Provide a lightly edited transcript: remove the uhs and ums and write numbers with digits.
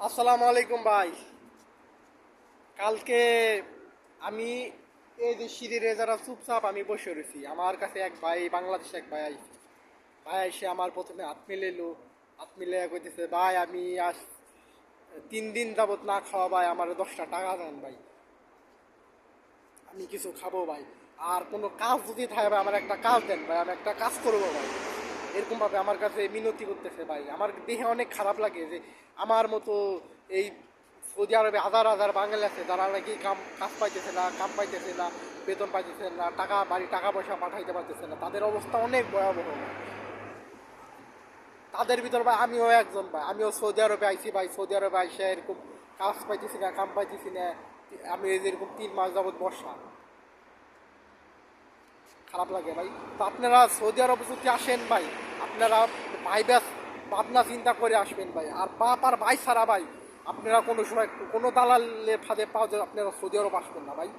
আসসালামু আলাইকুম ভাই। কালকে আমি এই যে সিঁড়িরে যারা চুপচাপ আমি বসে রয়েছি, আমার কাছে এক ভাই, বাংলাদেশে এক ভাই আইছে। ভাই এসে আমার প্রথমে হাত মিলাইলো। হাত মিলিয়ে কইতেছে, ভাই আমি আজ 3 দিন যাবত না খাওয়া, ভাই আমার 10টা টাকা দেন ভাই, আমি কিছু খাবো ভাই। আর কোনো কাজ যদি থাকে ভাই, আমার একটা কাজ দেন ভাই, আমি একটা কাজ করবো ভাই। এরকম ভাবে আমার কাছে মিনতি করতেছে ভাই। আমার দেখে অনেক খারাপ লাগে যে আমার মতো এই সৌদি আরবে হাজার হাজার বাঙালি আছে যারা নাকি কাজ পাইতেছে না, কাম পাইতেছে না, বেতন পাইতেছে না, টাকা পয়সা পাঠাইতে পারতেছে না, তাদের অবস্থা অনেক ভয়াবহ ভাই। তাদের ভিতর ভাই আমিও একজন ভাই, আমিও সৌদি আরবে আইছি ভাই। সৌদি আরবে আইসা এরকম কাজ পাইতেছি না, কাম পাইতেছি না। আমি এই যে এরকম 3 মাস যাবত বর্ষা, খারাপ লাগে ভাই। তো আপনারা সৌদি আরব যদি আসেন ভাই, আপনারা ভাইবাস ভাবনা চিন্তা করে আসবেন ভাই। আর বাপ আর ভাই ছাড়া ভাই আপনারা কোনো সময় কোনো দালালে ফাঁদে পাওয়া যায় আপনারা সৌদি আরব আসবেন না ভাই।